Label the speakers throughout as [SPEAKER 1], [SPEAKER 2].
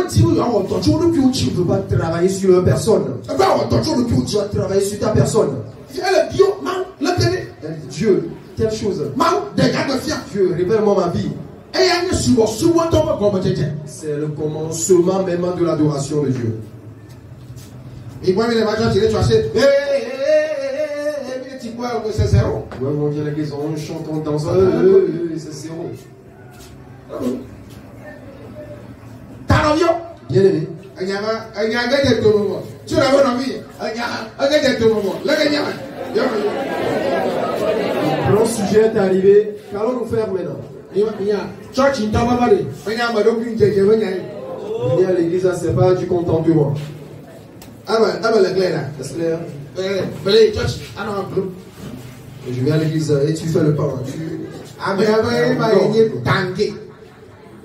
[SPEAKER 1] Tu ne peux pas travailler sur leur personne. Tu dois travailler sur ta personne. Dieu, telle chose. Dieu, révèle-moi ma vie. C'est le commencement même de l'adoration de Dieu.
[SPEAKER 2] Ouais,
[SPEAKER 1] on vient à l'église, on chante, on danse, c'est zéro. Bien aimé. Le grand sujet est arrivé. Qu'allons-nous faire maintenant? Venir à l'église, c'est pas du contentement. C'est clair. Je viens à l'église et tu fais le pain.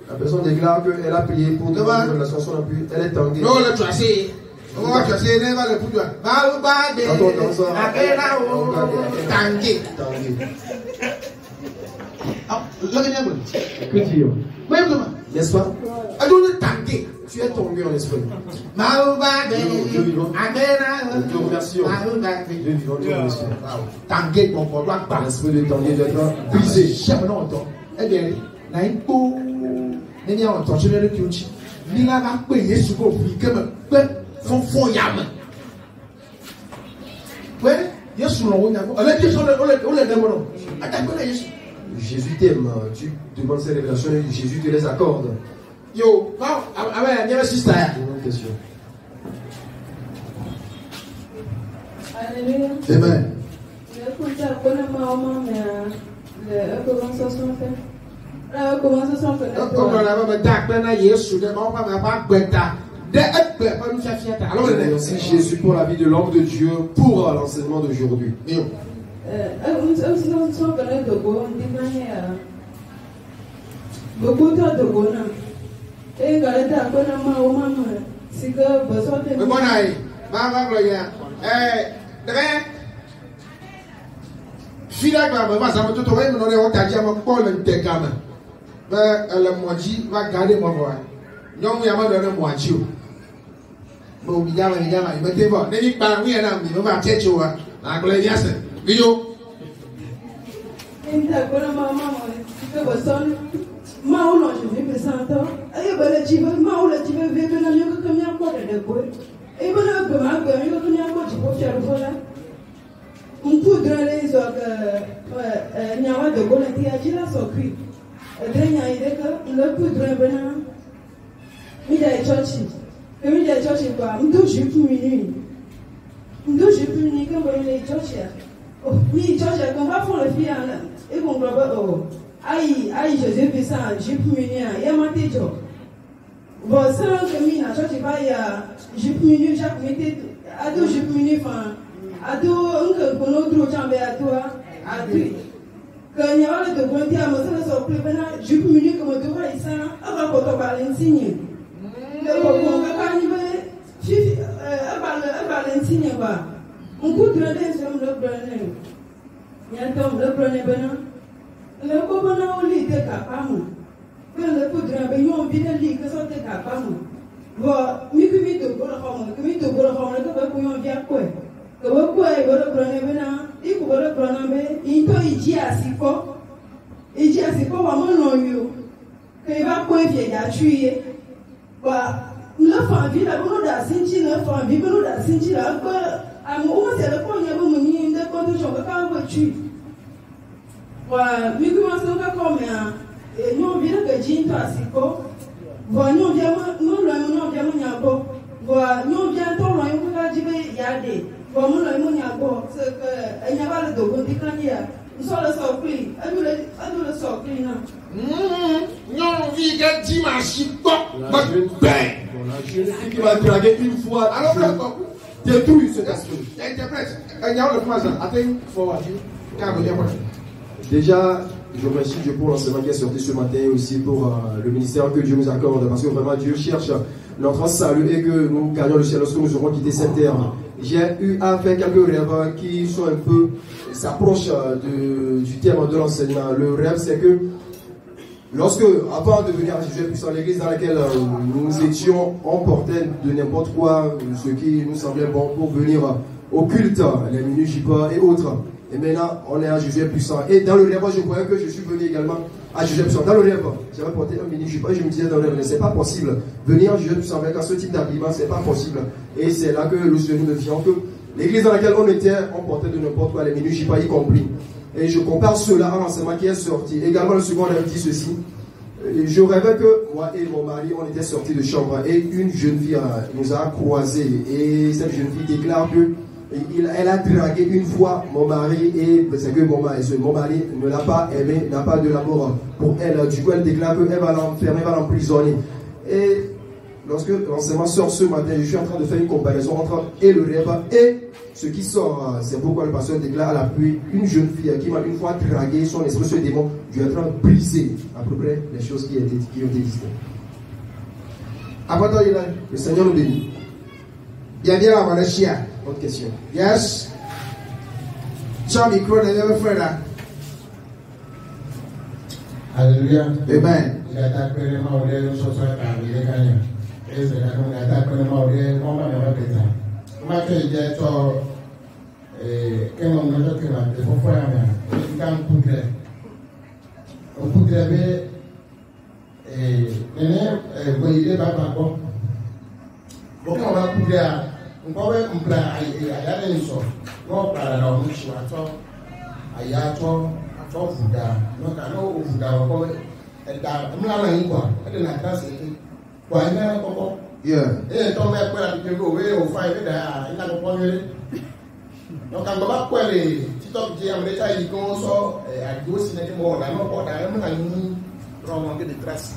[SPEAKER 1] La personne déclare qu'elle a prié pour demander la chanson la plus. Elle est tanguée. Quand on danse, que dire? N'est-ce pas? Tu es tombé en esprit. Dieu vivant. Dieu remercions. Dieu vivant, Dieu remercions. L'esprit de tanguer doit être brisé. Jésus t'aime, tu demandes ces révélations et Jésus te les accorde. Une question.
[SPEAKER 3] Alléluia.
[SPEAKER 2] Amen.
[SPEAKER 1] Merci Jésus pour la vie de l'homme de Dieu, pour l'enseignement d'aujourd'hui. Qui va draguer une fois, détruit cet esprit. Déjà, je remercie Dieu pour l'enseignement qui est sorti ce matin et aussi pour le ministère que Dieu nous accorde, parce que vraiment Dieu cherche notre salut et que nous gagnons le ciel lorsque nous aurons quitté cette terre. J'ai eu à faire quelques rêves qui sont un peu, s'approchent du thème de l'enseignement. Le rêve, c'est que Lorsque, avant de venir à Jésus puissant, l'église dans laquelle nous étions, on portait de n'importe quoi, ce qui nous semblait bon pour venir au culte, les menus jipa et autres. Et maintenant, on est à Jésus puissant. Et dans le rêve, je croyais que je suis venu également à Jésus puissant. Dans le rêve, j'avais porté un menu jipa et je me disais dans le rêve, c'est pas possible. Venir à Jésus puissant avec ce type d'habillement, c'est pas possible. Et c'est là que le Seigneur me vient que l'église dans laquelle on était, on portait de n'importe quoi, les menus jipa y compris. Et je compare cela à l'enseignement qui est sorti. Également, le second avait dit ceci. Je rêvais que moi et mon mari, on était sortis de chambre et une jeune fille nous a croisés. Et cette jeune fille déclare que elle a dragué une fois mon mari et c'est que mon mari ne l'a pas aimé, n'a pas de l'amour pour elle. Du coup, elle déclare qu'elle va l'enfermer, va l'emprisonner. Et lorsque l'enseignement sort ce matin, je suis en train de faire une comparaison entre et le rêve et ce qui sort. C'est pourquoi le pasteur déclare à l'appui une jeune fille qui m'a une fois dragué, son esprit, ce démon, je suis en train de briser à peu près les choses qui ont été dites. Le Seigneur nous bénit.
[SPEAKER 2] Il y a bien la voilà chia.
[SPEAKER 1] Autre question.
[SPEAKER 2] Yes. Tiens, micro de l'autre frère.
[SPEAKER 3] Alléluia.
[SPEAKER 2] Amen.
[SPEAKER 3] Il a tapé les mains au lait, le sauce à il est gagné. Et c'est là qu'on a tapé les mains au lait, on va me répéter. Moi, que j'ai toi, que mon nom de climat, il faut faire un peu. Il y a un coup de lait. Un coup de lait, et vous voyez, pas bon. Bon, on va coup de lait. On va voir un plat à y aller une sorte. Non, pas là, on est à toi. À y aller, à toi, vous d'art. Donc, à nous, vous d'art, on va. Elle a un quoi. Elle a la classe. Quoi, elle a un coco. Et ton mère, quoi, tu peux ouvrir au fond, il a un coco. Donc, quand on va quoi, les TikTok, j'ai un métal, il commence à dire aussi, n'est-ce pas, là, non, pas d'ailleurs, on a une remontée de traces.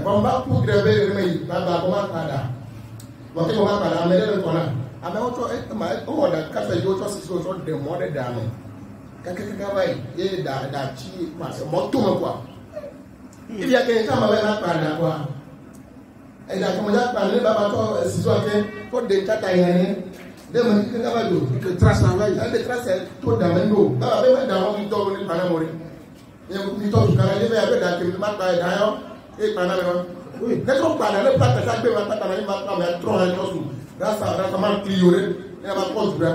[SPEAKER 3] On va pour graver le mail, on va pas là. Donc, on va pas là, mais le qu'on a. Ah, mais on a café d'autres, c'est sur des mois de dames. Quelqu'un va y d'acheter, mon tour, quoi. Il y a quelqu'un qui m'a parlé à quoi. Et a commencé à parler, si soit pour des Tataïens, des Manikabados, des traces en veille, des traces tout dans le dos. Même dans le dos, il va mourir. Il y a un temps où il y avait la climat d'ailleurs, et Panama. Oui, quand on parle, le plat de chaque fois, on va trop à l'os. Grâce à ma cliorée, il y a ma cause. Donc,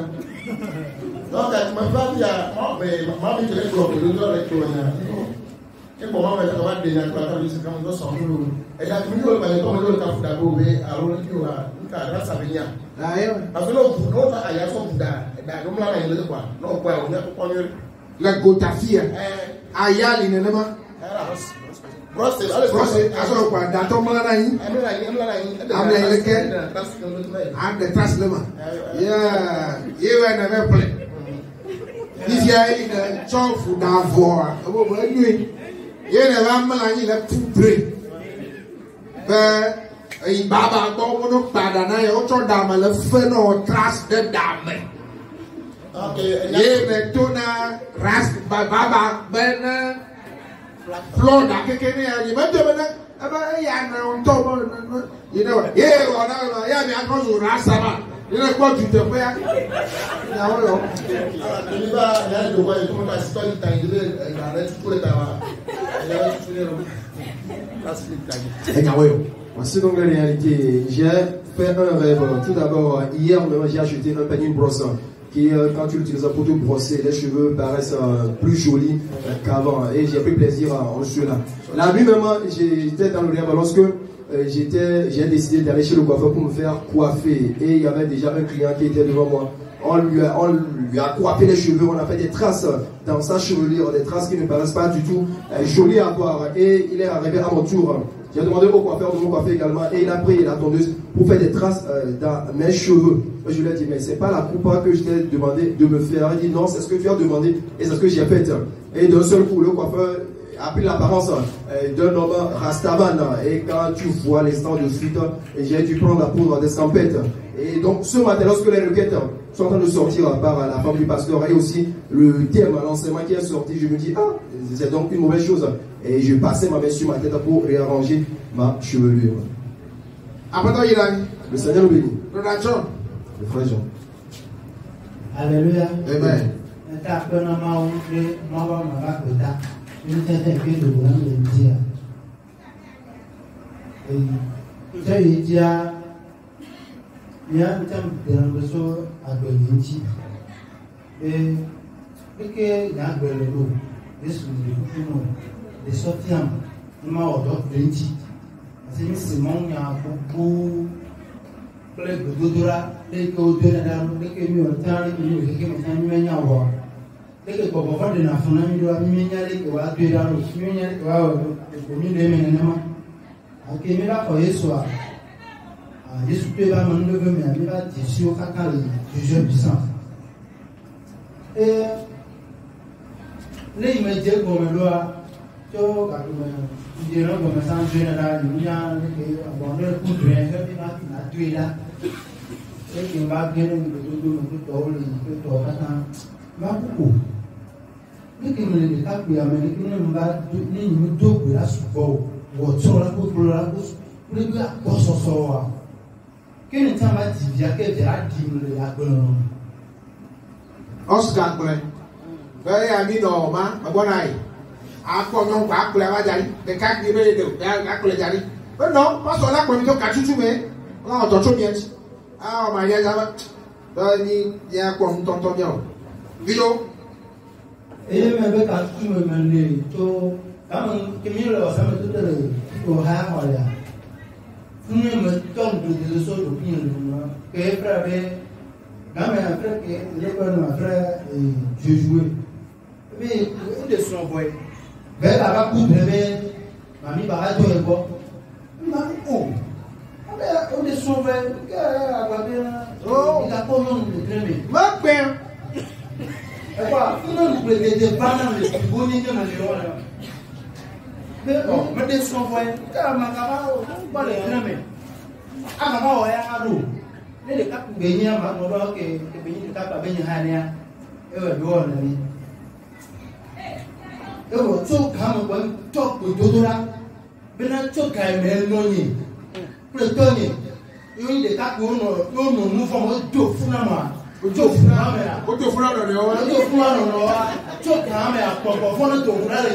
[SPEAKER 3] je me vois, il y a ma vie qui est bloquée, le dos est tourné. Et pour moi, je vais déjà travailler sur le dos. Et la communauté va être le cas d'abord, à l'autre, grâce à venir. Parce que l'autre, il y a son bouddha, et dans le monde, il y a quoi. Non, quoi, on a pour
[SPEAKER 2] la gotafia. Aya, il n'est pas.
[SPEAKER 3] Procès,
[SPEAKER 2] alors quoi, dans ton malade, I'm the trust lemma. Yeah, you and a play. If you are in a child for down for a new. You never mind, you have to pray. But in Baba, go on, Padana, you also damn a fellow trust the damn. Okay, yeah, Tuna, Rast, Baba, Ben, Florida, you know, yeah, I go to Rasta. You know what you do?
[SPEAKER 1] Voici donc la réalité. J'ai fait un rêve. Tout d'abord, hier même, j'ai acheté un panier de brosse qui, quand tu l'utilises pour te brosser, les cheveux paraissent plus jolis qu'avant. Et j'ai pris plaisir en cela. La nuit même, j'étais dans le rêve lorsque j'ai décidé d'aller chez le coiffeur pour me faire coiffer. Et il y avait déjà un client qui était devant moi. On lui a coiffé les cheveux, on a fait des traces dans sa chevelure, des traces qui ne paraissent pas du tout jolies à voir. Et il est arrivé à mon tour. J'ai demandé au coiffeur de me coiffer également et il a pris la tondeuse pour faire des traces dans mes cheveux. Je lui ai dit, mais c'est pas la coupe que je t'ai demandé de me faire. Il dit, non, c'est ce que tu as demandé et c'est ce que j'ai fait. Et d'un seul coup, le coiffeur a pris l'apparence d'un homme rastaman. Et quand tu vois l'instant de suite, j'ai dû prendre la poudre d'escampette. Et donc, ce matin, lorsque les requêtes sont en train de sortir par la femme du pasteur et aussi le thème, l'enseignement qui est sorti, je me dis, ah, c'est donc une mauvaise chose. Et je passais ma main sur ma tête pour réarranger ma chevelure. Le Seigneur nous bénit. Le frère Jean.
[SPEAKER 4] Alléluia.
[SPEAKER 2] Amen.
[SPEAKER 4] Saya dia macam dalam besar agak inci. Porque yang berlalu, descobrir que não, de sortear uma outra frente, assim Simão já pouco, pelo doutora, que o doutor que me otário, que me otário me enganou. Que o povo de na funa me deu a minha que o ato era o minha que o me deu minha nama. Aqui me dá para isso a isso que vai mandar ver me vai dizer o cacali de jeito les médias comme loi, tu vois, ils diront comme ça en général, il y a un coup de rein, il va tuer là. Et qui va gagner le tour, le tour, va beaucoup. Mais qui me dit que il Amérique ne va ni nous deux la support, ou sur la côte pour la gauche, pour le gars, pour son sort. Qui ne tient pas dit, il y a quelqu'un qui a dit la bonne.
[SPEAKER 2] Oscar Glen. Very I no man, a one eye. I call no back, the cat give it to Jari. But no, pass on that when you catch you to me. Oh, don't you yet? Oh, my dear, I need Yaquam Tontonio. Video.
[SPEAKER 4] Remember that you may to come and Camilla or something to have all that. Remember, don't do the sort of opinion. Après que les bonnes ma frère je jouais. Mais où est son boy? Ben la va couper ben mamie va jouer bon. Mamie oh. Où est son boy? Oh, il a pas non le crémer.
[SPEAKER 2] Ma père.
[SPEAKER 4] Et quoi? Non nous des bananes les bonnes de ma mais bon, mais des son boy. Car ma cava pas le crémer. Ah maman ouais à l'eau. Les cas gagner ma moro que benyi ka ba benyi hania e we do na ni e wo to ka mo ban to ko dodora bena to ka me no ni pretoni yo de ka ko no mu fo mo do funa ma o do funa me a
[SPEAKER 2] o do funa no le o
[SPEAKER 4] do funa no wa to ka me a ko fo no to funa le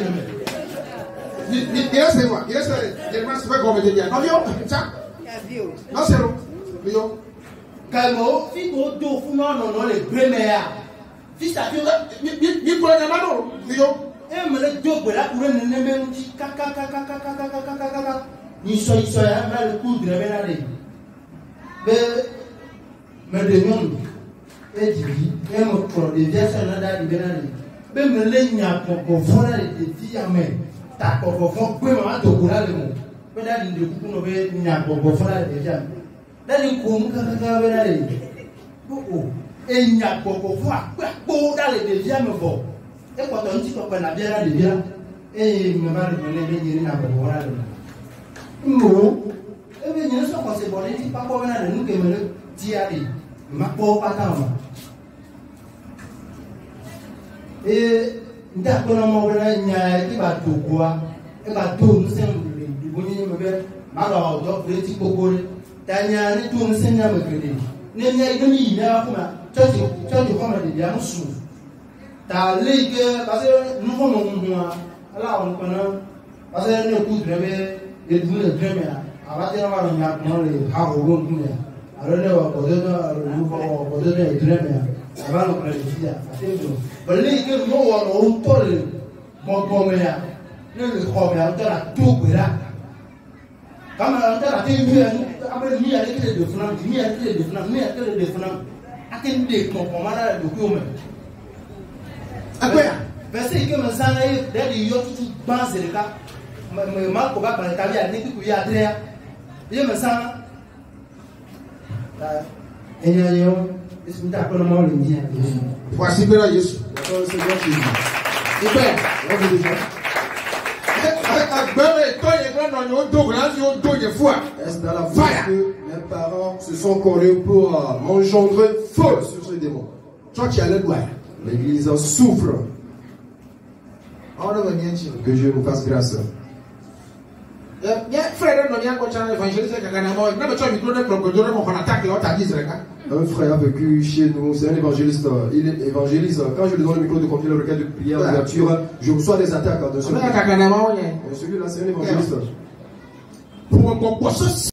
[SPEAKER 2] ni yes je mas fue como de ya no vio cha no se lo vio
[SPEAKER 4] Calmo, fico do funo no le premier. Fista que
[SPEAKER 2] ni por la mano, vio.
[SPEAKER 4] Me le do por la pour ne me kaka ni so ya ma le coup de revenir. Me de non. E di e mo pro de version na da di benani. Be me le nya ko fora de ti ame. Ta ko fo pe ma to kura le mo. Be da di ku no be nya ko fora de ja. Dari kum kaka benani. Oh, e nya ko fo akpo da le de ja me fo. E ko to nti ko na bia de bia. E me ba de le ni na ko fora le. No. E be ni so ko se bo ni ti pa ko benani nu ke me le ti ari. Ma po pata ma nda ko na mo na nya ki ba to kwa e ba to nse mbule di boni me be ma lo do re ti kokore ta nya ni to nse nya me kede ne nya ido ni na ko ma choji ko ma de ya musu ta le ke ba se nu ko mo mu ala on ko na ba se ne ku drebe e du le drebe aba te na ma nya ko le ha ho ro ku ya alors on va donner le drame avant le président attention balé que no on tole mo komea ne le komea on la tubera kama on la tubera après mi avec les deux flancs mi avec les deux flancs attendez qu'on commanda le coup après parce que me sana yi dadi yo tutu banse le cas me mal ko ba ba tabi ani ku ya trea ye me sana
[SPEAKER 2] voici bien Jésus.
[SPEAKER 1] Est-ce dans la foi que mes parents se sont collés pour m'engendrer feu sur ce démon? L'église souffre. Que Dieu nous fasse grâce. Un frère a vécu chez nous, c'est un évangéliste. Il est évangéliste. Quand je lui donne le micro de confier le requête de prière, de nature, je reçois des attaques de celui-là. Celui-là, c'est un évangéliste.
[SPEAKER 2] pour un composé